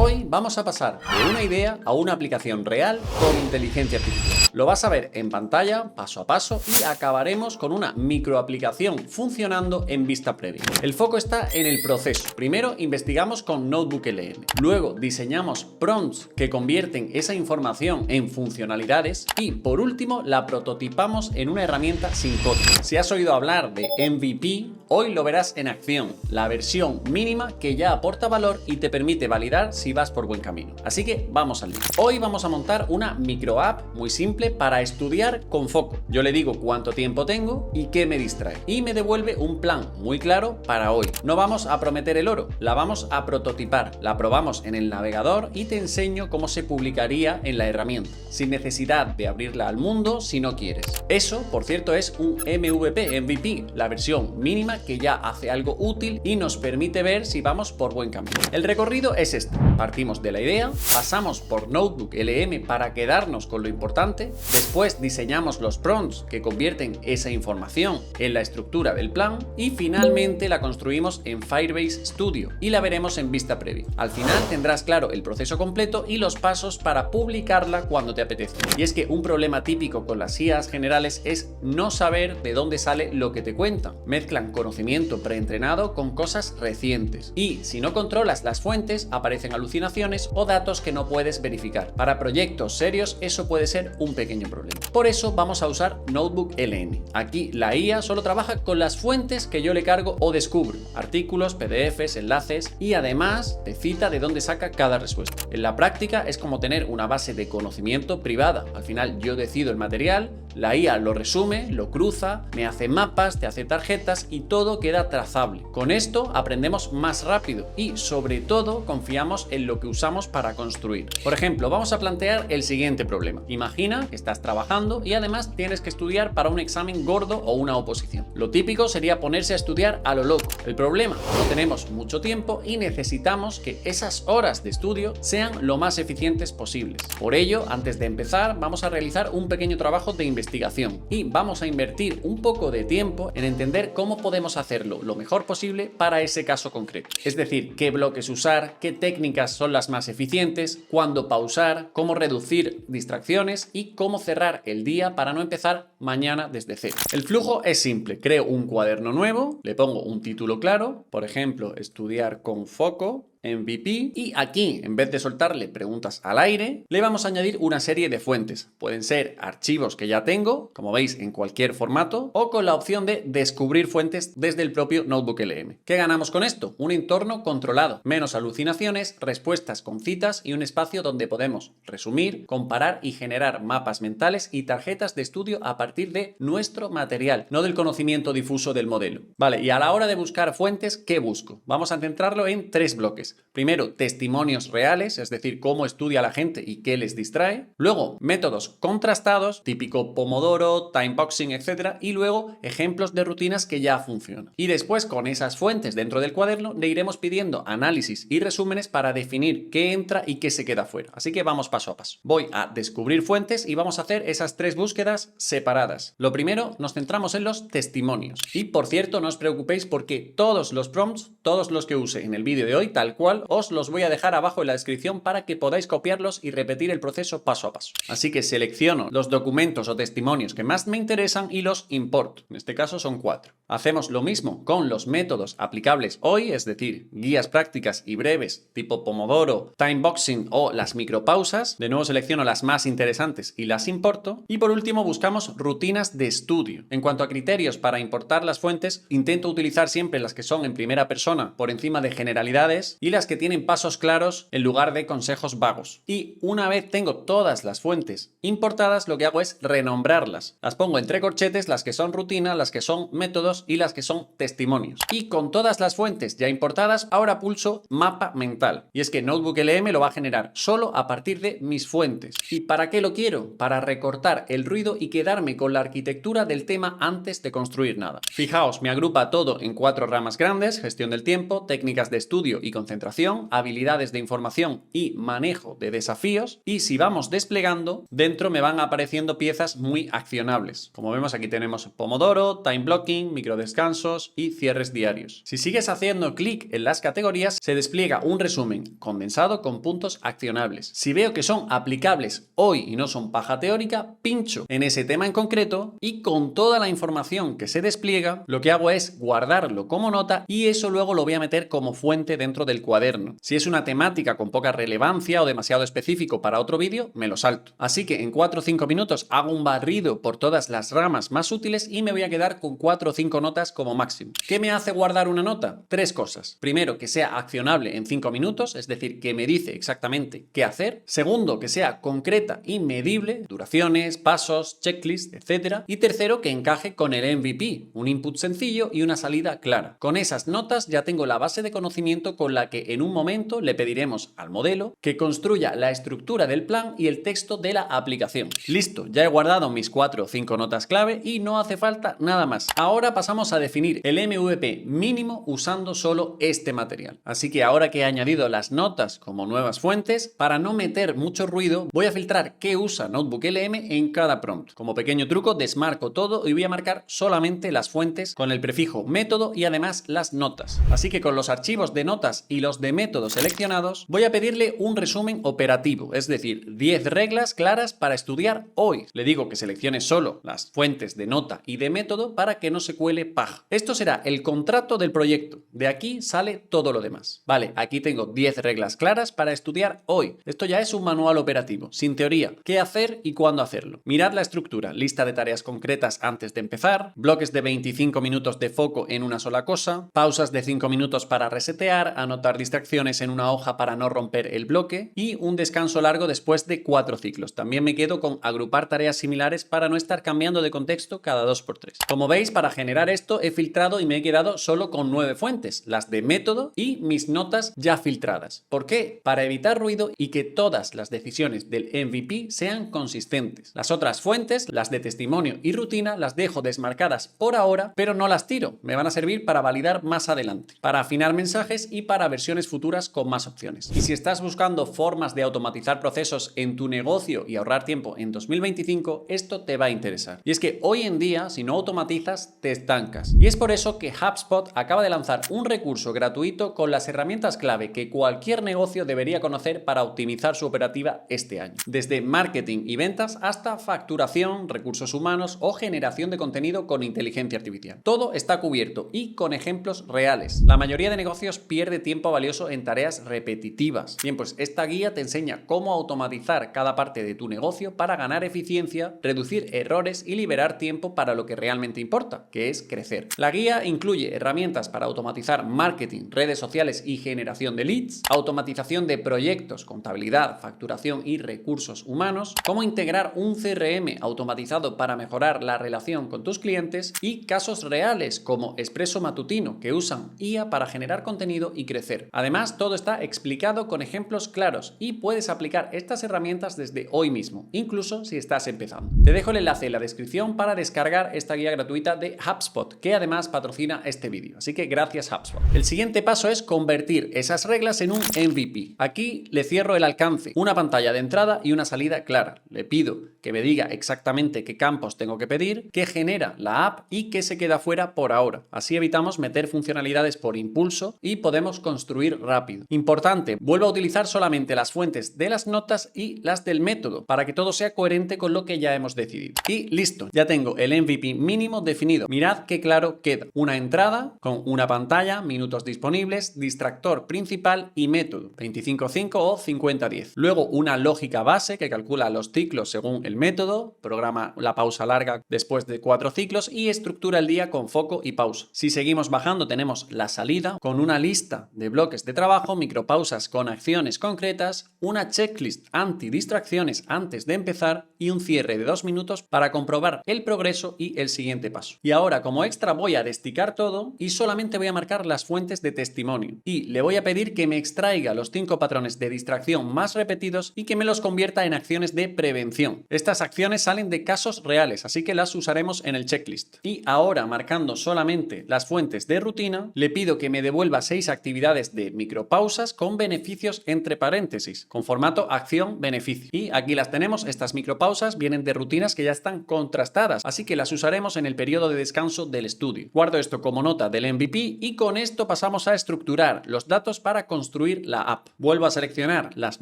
Hoy vamos a pasar de una idea a una aplicación real con inteligencia artificial. Lo vas a ver en pantalla, paso a paso, y acabaremos con una microaplicación funcionando en vista previa. El foco está en el proceso. Primero investigamos con NotebookLM. Luego diseñamos prompts que convierten esa información en funcionalidades. Y por último la prototipamos en una herramienta sin código. Si has oído hablar de MVP, hoy lo verás en acción. La versión mínima que ya aporta valor y te permite validar si vas por buen camino. Así que vamos al lío. Hoy vamos a montar una micro app muy simple para estudiar con foco. Yo le digo cuánto tiempo tengo y qué me distrae. Y me devuelve un plan muy claro para hoy. No vamos a prometer el oro, la vamos a prototipar. La probamos en el navegador y te enseño cómo se publicaría en la herramienta, sin necesidad de abrirla al mundo si no quieres. Eso, por cierto, es un MVP, la versión mínima que ya hace algo útil y nos permite ver si vamos por buen camino. El recorrido es este. Partimos de la idea, pasamos por NotebookLM para quedarnos con lo importante, después diseñamos los prompts que convierten esa información en la estructura del plan y finalmente la construimos en Firebase Studio y la veremos en vista previa. Al final tendrás claro el proceso completo y los pasos para publicarla cuando te apetezca. Y es que un problema típico con las IAs generales es no saber de dónde sale lo que te cuentan. Mezclan conocimiento preentrenado con cosas recientes y si no controlas las fuentes aparecen alucinaciones o datos que no puedes verificar. Para proyectos serios eso puede ser un pequeño problema. Por eso vamos a usar NotebookLM. Aquí la IA solo trabaja con las fuentes que yo le cargo o descubro, artículos, PDFs, enlaces y además te cita de dónde saca cada respuesta. En la práctica es como tener una base de conocimiento privada. Al final yo decido el material, la IA lo resume, lo cruza, me hace mapas, te hace tarjetas y todo queda trazable. Con esto aprendemos más rápido y sobre todo confiamos en lo que usamos para construir. Por ejemplo, vamos a plantear el siguiente problema. Imagina que estás trabajando y además tienes que estudiar para un examen gordo o una oposición. Lo típico sería ponerse a estudiar a lo loco. El problema, no tenemos mucho tiempo y necesitamos que esas horas de estudio sean lo más eficientes posibles. Por ello, antes de empezar, vamos a realizar un pequeño trabajo de investigación y vamos a invertir un poco de tiempo en entender cómo podemos hacerlo lo mejor posible para ese caso concreto. Es decir, qué bloques usar, qué técnicas son las más eficientes, cuándo pausar, cómo reducir distracciones y cómo cerrar el día para no empezar mañana desde cero. El flujo es simple. Creo un cuaderno nuevo, le pongo un título claro, por ejemplo, estudiar con foco, MVP, y aquí, en vez de soltarle preguntas al aire, le vamos a añadir una serie de fuentes. Pueden ser archivos que ya tengo, como veis en cualquier formato, o con la opción de descubrir fuentes desde el propio NotebookLM. ¿Qué ganamos con esto? Un entorno controlado, menos alucinaciones, respuestas con citas y un espacio donde podemos resumir, comparar y generar mapas mentales y tarjetas de estudio a partir de nuestro material, no del conocimiento difuso del modelo. Vale, y a la hora de buscar fuentes, ¿qué busco? Vamos a centrarlo en tres bloques. Primero, testimonios reales, es decir, cómo estudia la gente y qué les distrae. Luego, métodos contrastados, típico Pomodoro, timeboxing, etc. Y luego, ejemplos de rutinas que ya funcionan. Y después, con esas fuentes dentro del cuaderno, le iremos pidiendo análisis y resúmenes para definir qué entra y qué se queda fuera. Así que vamos paso a paso. Voy a descubrir fuentes y vamos a hacer esas tres búsquedas separadas. Lo primero, nos centramos en los testimonios. Y por cierto, no os preocupéis porque todos los prompts, todos los que use en el vídeo de hoy, tal cual, os los voy a dejar abajo en la descripción para que podáis copiarlos y repetir el proceso paso a paso. Así que selecciono los documentos o testimonios que más me interesan y los importo. En este caso son 4. Hacemos lo mismo con los métodos aplicables hoy, es decir, guías prácticas y breves tipo Pomodoro, timeboxing o las micropausas. De nuevo selecciono las más interesantes y las importo. Y por último buscamos rutinas de estudio. En cuanto a criterios para importar las fuentes, intento utilizar siempre las que son en primera persona por encima de generalidades y las que tienen pasos claros en lugar de consejos vagos. Y una vez tengo todas las fuentes importadas, lo que hago es renombrarlas. Las pongo entre corchetes, las que son rutina, las que son métodos y las que son testimonios. Y con todas las fuentes ya importadas, ahora pulso mapa mental. Y es que NotebookLM lo va a generar solo a partir de mis fuentes. ¿Y para qué lo quiero? Para recortar el ruido y quedarme con la arquitectura del tema antes de construir nada. Fijaos, me agrupa todo en 4 ramas grandes: gestión del tiempo, técnicas de estudio y concentración, concentración, habilidades de información y manejo de desafíos. Y si vamos desplegando, dentro me van apareciendo piezas muy accionables. Como vemos, aquí tenemos Pomodoro, Time Blocking, microdescansos y cierres diarios. Si sigues haciendo clic en las categorías, se despliega un resumen condensado con puntos accionables. Si veo que son aplicables hoy y no son paja teórica, pincho en ese tema en concreto y con toda la información que se despliega, lo que hago es guardarlo como nota y eso luego lo voy a meter como fuente dentro del cuaderno. Si es una temática con poca relevancia o demasiado específico para otro vídeo, me lo salto. Así que en 4 o 5 minutos hago un barrido por todas las ramas más útiles y me voy a quedar con 4 o 5 notas como máximo. ¿Qué me hace guardar una nota? 3 cosas. Primero, que sea accionable en 5 minutos, es decir, que me dice exactamente qué hacer. Segundo, que sea concreta y medible, duraciones, pasos, checklist, etc. Y tercero, que encaje con el MVP, un input sencillo y una salida clara. Con esas notas ya tengo la base de conocimiento con la que en un momento le pediremos al modelo que construya la estructura del plan y el texto de la aplicación. Listo, ya he guardado mis 4 o 5 notas clave y no hace falta nada más. Ahora pasamos a definir el MVP mínimo usando solo este material. Así que ahora que he añadido las notas como nuevas fuentes, para no meter mucho ruido, voy a filtrar qué usa Notebook LM en cada prompt. Como pequeño truco, desmarco todo y voy a marcar solamente las fuentes con el prefijo método y además las notas. Así que con los archivos de notas y los de método seleccionados, voy a pedirle un resumen operativo, es decir, 10 reglas claras para estudiar hoy. Le digo que seleccione solo las fuentes de nota y de método para que no se cuele paja. Esto será el contrato del proyecto. De aquí sale todo lo demás. Vale, aquí tengo 10 reglas claras para estudiar hoy. Esto ya es un manual operativo, sin teoría. ¿Qué hacer y cuándo hacerlo? Mirad la estructura. Lista de tareas concretas antes de empezar, bloques de 25 minutos de foco en una sola cosa, pausas de 5 minutos para resetear, anotar distracciones en una hoja para no romper el bloque y un descanso largo después de 4 ciclos. También me quedo con agrupar tareas similares para no estar cambiando de contexto cada 2×3. Como veis, para generar esto he filtrado y me he quedado solo con 9 fuentes, las de método y mis notas ya filtradas. ¿Por qué? Para evitar ruido y que todas las decisiones del MVP sean consistentes. Las otras fuentes, las de testimonio y rutina, las dejo desmarcadas por ahora, pero no las tiro. Me van a servir para validar más adelante, para afinar mensajes y para versiones futuras con más opciones. Y si estás buscando formas de automatizar procesos en tu negocio y ahorrar tiempo en 2025, esto te va a interesar. Y es que hoy en día, si no automatizas, te estancas. Y es por eso que HubSpot acaba de lanzar un recurso gratuito con las herramientas clave que cualquier negocio debería conocer para optimizar su operativa este año. Desde marketing y ventas hasta facturación, recursos humanos o generación de contenido con inteligencia artificial. Todo está cubierto y con ejemplos reales. La mayoría de negocios pierde tiempo valioso en tareas repetitivas. Bien, pues esta guía te enseña cómo automatizar cada parte de tu negocio para ganar eficiencia, reducir errores y liberar tiempo para lo que realmente importa, que es crecer. La guía incluye herramientas para automatizar marketing, redes sociales y generación de leads, automatización de proyectos, contabilidad, facturación y recursos humanos, cómo integrar un CRM automatizado para mejorar la relación con tus clientes y casos reales como Expreso Matutino que usan IA para generar contenido y crecer. Además, todo está explicado con ejemplos claros y puedes aplicar estas herramientas desde hoy mismo, incluso si estás empezando. Te dejo el enlace en la descripción para descargar esta guía gratuita de HubSpot, que además patrocina este vídeo. Así que gracias HubSpot. El siguiente paso es convertir esas reglas en un MVP. Aquí le cierro el alcance, una pantalla de entrada y una salida clara. Le pido que me diga exactamente qué campos tengo que pedir, qué genera la app y qué se queda fuera por ahora. Así evitamos meter funcionalidades por impulso y podemos construir rápido. Importante, vuelvo a utilizar solamente las fuentes de las notas y las del método para que todo sea coherente con lo que ya hemos decidido. Y listo, ya tengo el MVP mínimo definido. Mirad qué claro queda. Una entrada con una pantalla, minutos disponibles, distractor principal y método 25-5 o 50-10. Luego una lógica base que calcula los ciclos según el método, programa la pausa larga después de 4 ciclos y estructura el día con foco y pausa. Si seguimos bajando tenemos la salida con una lista de bloques de trabajo, micropausas con acciones concretas, una checklist anti-distracciones antes de empezar y un cierre de 2 minutos para comprobar el progreso y el siguiente paso. Y ahora como extra voy a desticar todo y solamente voy a marcar las fuentes de testimonio y le voy a pedir que me extraiga los 5 patrones de distracción más repetidos y que me los convierta en acciones de prevención. Estas acciones salen de casos reales, así que las usaremos en el checklist. Y ahora, marcando solamente las fuentes de rutina, le pido que me devuelva 6 actividades de micropausas con beneficios entre paréntesis, con formato acción-beneficio. Y aquí las tenemos, estas micropausas vienen de rutinas que ya están contrastadas, así que las usaremos en el periodo de descanso del estudio. Guardo esto como nota del MVP y con esto pasamos a estructurar los datos para construir la app. Vuelvo a seleccionar las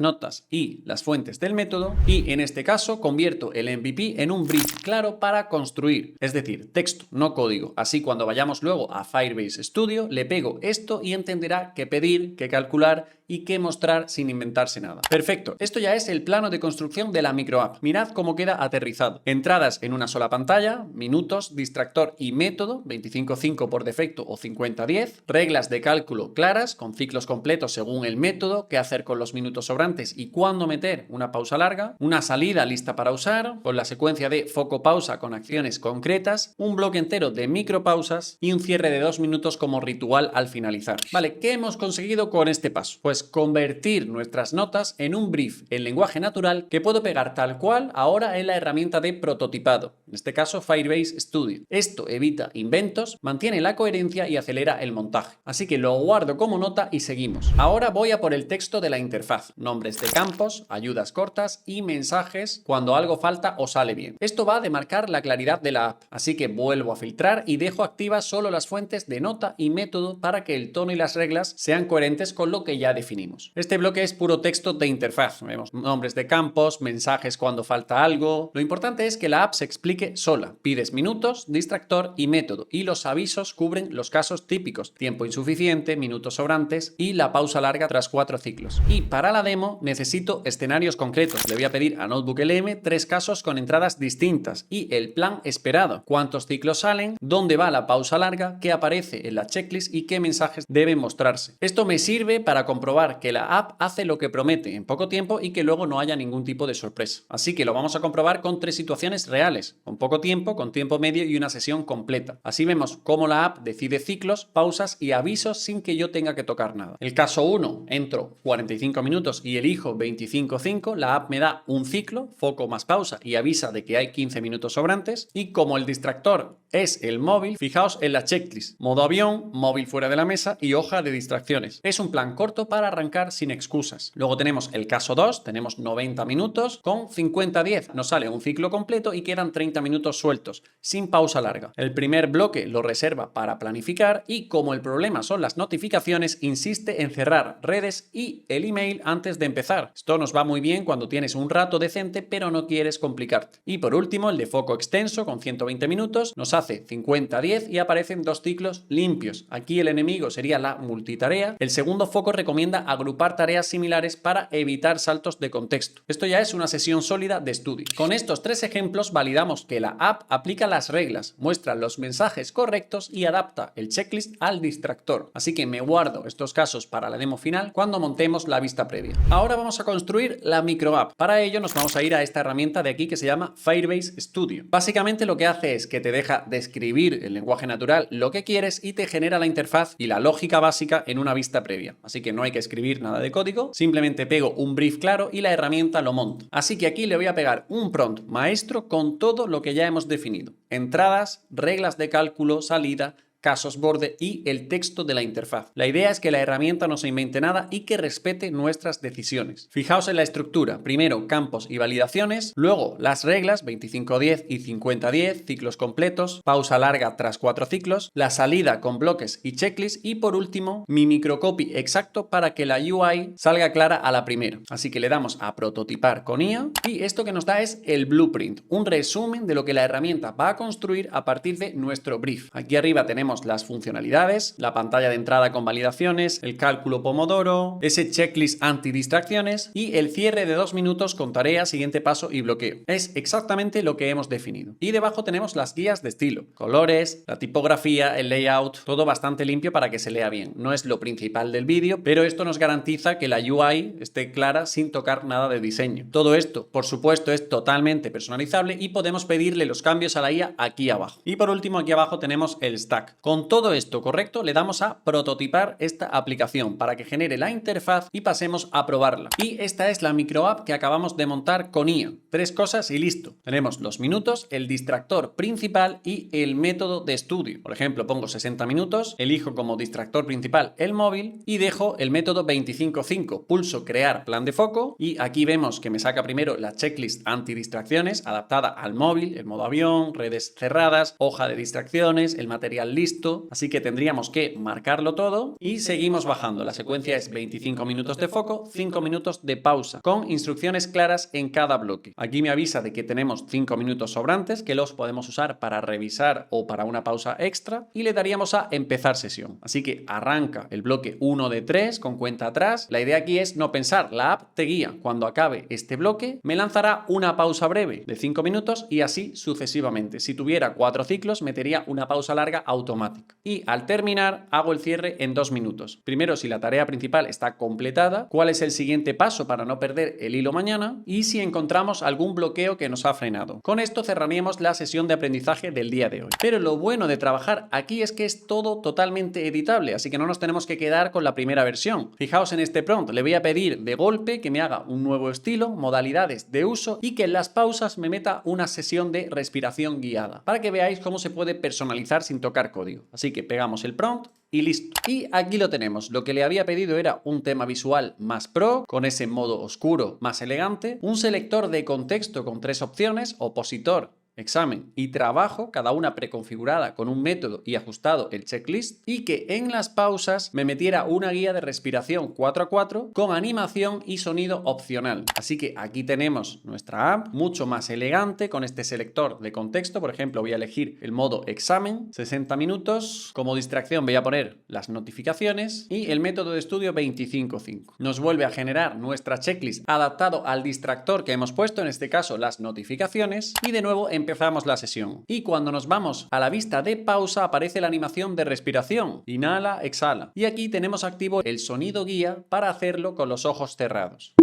notas y las fuentes del método y en este caso convierto el MVP en un brief claro para construir, es decir, texto, no código. Así cuando vayamos luego a Firebase Studio le pego esto y entenderá qué pedir, qué calcular y qué mostrar sin inventarse nada. Perfecto, esto ya es el plano de construcción de la microapp. Mirad cómo queda aterrizado. Entradas en una sola pantalla, minutos, distractor y método, 25-5 por defecto o 50-10, reglas de cálculo claras, con ciclos completos según el método, qué hacer con los minutos sobrantes y cuándo meter una pausa larga, una salida lista para usar, con la secuencia de foco-pausa con acciones concretas, un bloque entero de micropausas y un cierre de 2 minutos como ritual al finalizar. Vale, ¿qué hemos conseguido con este paso? Pues convertir nuestras notas en un brief en lenguaje natural que puedo pegar tal cual ahora en la herramienta de prototipado, en este caso Firebase Studio. Esto evita inventos, mantiene la coherencia y acelera el montaje. Así que lo guardo como nota y seguimos. Ahora voy a por el texto de la interfaz, nombres de campos, ayudas cortas y mensajes cuando algo falta o sale bien. Esto va a demarcar la claridad de la app, así que vuelvo a filtrar y dejo activas solo las fuentes de nota y método para que el tono y las reglas sean coherentes con lo que ya definimos. Este bloque es puro texto de interfaz. Vemos nombres de campos, mensajes cuando falta algo. Lo importante es que la app se explique sola. Pides minutos, distractor y método. Y los avisos cubren los casos típicos. Tiempo insuficiente, minutos sobrantes y la pausa larga tras 4 ciclos. Y para la demo necesito escenarios concretos. Le voy a pedir a NotebookLM 3 casos con entradas distintas y el plan esperado. Cuántos ciclos salen, dónde va la pausa larga, qué aparece en la checklist y qué mensajes deben mostrarse. Esto me sirve para comprobar que la app hace lo que promete en poco tiempo y que luego no haya ningún tipo de sorpresa. Así que lo vamos a comprobar con 3 situaciones reales, con poco tiempo, con tiempo medio y una sesión completa. Así vemos cómo la app decide ciclos, pausas y avisos sin que yo tenga que tocar nada. El caso 1, entro 45 minutos y elijo 25-5, la app me da un ciclo, foco más pausa y avisa de que hay 15 minutos sobrantes. Y como el distractor es el móvil, fijaos en la checklist, modo avión, móvil fuera de la mesa y hoja de distracciones. Es un plan corto para arrancar sin excusas. Luego tenemos el caso 2, tenemos 90 minutos con 50-10. Nos sale un ciclo completo y quedan 30 minutos sueltos, sin pausa larga. El primer bloque lo reserva para planificar y como el problema son las notificaciones, insiste en cerrar redes y el email antes de empezar. Esto nos va muy bien cuando tienes un rato decente pero no quieres complicarte. Y por último, el de foco extenso con 120 minutos nos hace 50-10 y aparecen 2 ciclos limpios. Aquí el enemigo sería la multitarea. El segundo foco recomienda agrupar tareas similares para evitar saltos de contexto. Esto ya es una sesión sólida de estudio. Con estos 3 ejemplos validamos que la app aplica las reglas, muestra los mensajes correctos y adapta el checklist al distractor. Así que me guardo estos casos para la demo final cuando montemos la vista previa. Ahora vamos a construir la microapp. Para ello nos vamos a ir a esta herramienta de aquí que se llama Firebase Studio. Básicamente lo que hace es que te deja describir en lenguaje natural lo que quieres y te genera la interfaz y la lógica básica en una vista previa. Así que no hay que escribir nada de código, simplemente pego un brief claro y la herramienta lo monta. Así que aquí le voy a pegar un prompt maestro con todo lo que ya hemos definido. Entradas, reglas de cálculo, salida, casos borde y el texto de la interfaz. La idea es que la herramienta no se invente nada y que respete nuestras decisiones. Fijaos en la estructura. Primero campos y validaciones, luego las reglas 25-10 y 50-10, ciclos completos, pausa larga tras 4 ciclos, la salida con bloques y checklist y por último mi microcopy exacto para que la UI salga clara a la primera. Así que le damos a prototipar con IA y esto que nos da es el blueprint, un resumen de lo que la herramienta va a construir a partir de nuestro brief. Aquí arriba tenemos las funcionalidades, la pantalla de entrada con validaciones, el cálculo Pomodoro, ese checklist antidistracciones y el cierre de 2 minutos con tarea, siguiente paso y bloqueo. Es exactamente lo que hemos definido. Y debajo tenemos las guías de estilo, colores, la tipografía, el layout, todo bastante limpio para que se lea bien. No es lo principal del vídeo, pero esto nos garantiza que la UI esté clara sin tocar nada de diseño. Todo esto, por supuesto, es totalmente personalizable y podemos pedirle los cambios a la IA aquí abajo. Y por último, aquí abajo tenemos el stack. Con todo esto correcto, le damos a prototipar esta aplicación para que genere la interfaz y pasemos a probarla. Y esta es la micro app que acabamos de montar con IA. 3 cosas y listo. Tenemos los minutos, el distractor principal y el método de estudio. Por ejemplo, pongo 60 minutos, elijo como distractor principal el móvil y dejo el método 25-5. Pulso crear plan de foco y aquí vemos que me saca primero la checklist antidistracciones adaptada al móvil, el modo avión, redes cerradas, hoja de distracciones, el material listo. Así que tendríamos que marcarlo todo y seguimos bajando. La secuencia es 25 minutos de foco, 5 minutos de pausa, con instrucciones claras en cada bloque. Aquí me avisa de que tenemos 5 minutos sobrantes que los podemos usar para revisar o para una pausa extra y le daríamos a empezar sesión. Así que arranca el bloque 1 de 3 con cuenta atrás. La idea aquí es no pensar, la app te guía. Cuando acabe este bloque me lanzará una pausa breve de 5 minutos y así sucesivamente. Si tuviera 4 ciclos metería una pausa larga automática. Y al terminar hago el cierre en 2 minutos. Primero, si la tarea principal está completada, cuál es el siguiente paso para no perder el hilo mañana y si encontramos algún bloqueo que nos ha frenado. Con esto cerraríamos la sesión de aprendizaje del día de hoy. Pero lo bueno de trabajar aquí es que es todo totalmente editable, así que no nos tenemos que quedar con la primera versión. Fijaos en este prompt, le voy a pedir de golpe que me haga un nuevo estilo, modalidades de uso y que en las pausas me meta una sesión de respiración guiada, para que veáis cómo se puede personalizar sin tocar código. Así que pegamos el prompt y listo. Y aquí lo tenemos. Lo que le había pedido era un tema visual más pro, con ese modo oscuro más elegante, un selector de contexto con 3 opciones, opositor, examen y trabajo, cada una preconfigurada con un método y ajustado el checklist, y que en las pausas me metiera una guía de respiración 4x4 con animación y sonido opcional. Así que aquí tenemos nuestra app, mucho más elegante, con este selector de contexto. Por ejemplo, voy a elegir el modo examen, 60 minutos, como distracción voy a poner las notificaciones y el método de estudio 25-5. Nos vuelve a generar nuestra checklist adaptado al distractor que hemos puesto, en este caso las notificaciones, y de nuevo empezamos la sesión. Y cuando nos vamos a la vista de pausa aparece la animación de respiración, inhala, exhala. Y aquí tenemos activo el sonido guía para hacerlo con los ojos cerrados.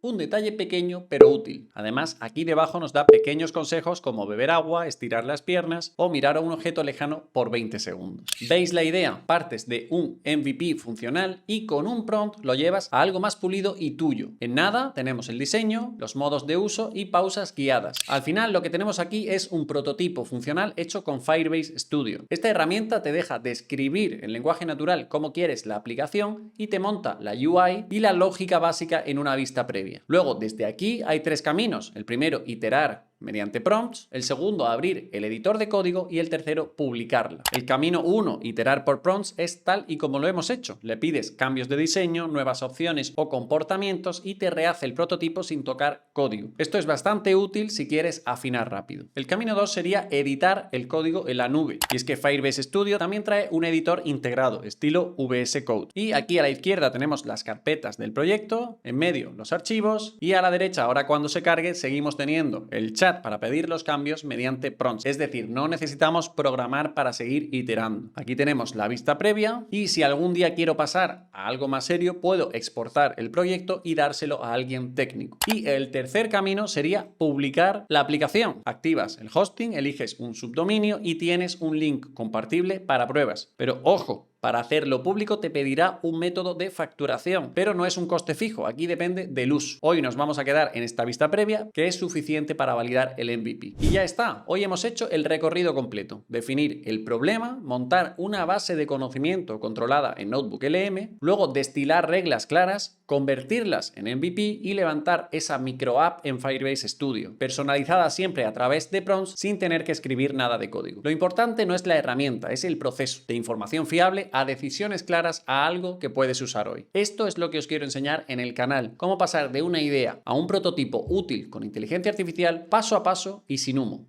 Un detalle pequeño pero útil. Además, aquí debajo nos da pequeños consejos como beber agua, estirar las piernas o mirar a un objeto lejano por 20 segundos. ¿Veis la idea? Partes de un MVP funcional y con un prompt lo llevas a algo más pulido y tuyo. En nada tenemos el diseño, los modos de uso y pausas guiadas. Al final lo que tenemos aquí es un prototipo funcional hecho con Firebase Studio. Esta herramienta te deja describir en lenguaje natural cómo quieres la aplicación y te monta la UI y la lógica básica en una vista previa. Luego, desde aquí hay 3 caminos. El primero, iterar mediante prompts, el segundo, abrir el editor de código y el tercero, publicarla. El camino 1, iterar por prompts, es tal y como lo hemos hecho. Le pides cambios de diseño, nuevas opciones o comportamientos y te rehace el prototipo sin tocar código. Esto es bastante útil si quieres afinar rápido. El camino 2 sería editar el código en la nube. Y es que Firebase Studio también trae un editor integrado, estilo VS Code. Y aquí a la izquierda tenemos las carpetas del proyecto, en medio los archivos y a la derecha, ahora cuando se cargue, seguimos teniendo el chat para pedir los cambios mediante prompts. Es decir, no necesitamos programar para seguir iterando. Aquí tenemos la vista previa y si algún día quiero pasar a algo más serio, puedo exportar el proyecto y dárselo a alguien técnico. Y el tercer camino sería publicar la aplicación. Activas el hosting, eliges un subdominio y tienes un link compartible para pruebas. Pero ojo, para hacerlo público te pedirá un método de facturación, pero no es un coste fijo, aquí depende del uso. Hoy nos vamos a quedar en esta vista previa, que es suficiente para validar el MVP. Y ya está, hoy hemos hecho el recorrido completo. Definir el problema, montar una base de conocimiento controlada en Notebook LM, luego destilar reglas claras, convertirlas en MVP y levantar esa micro app en Firebase Studio, personalizada siempre a través de prompts sin tener que escribir nada de código. Lo importante no es la herramienta, es el proceso de información fiable a decisiones claras a algo que puedes usar hoy. Esto es lo que os quiero enseñar en el canal, cómo pasar de una idea a un prototipo útil con inteligencia artificial paso a paso y sin humo.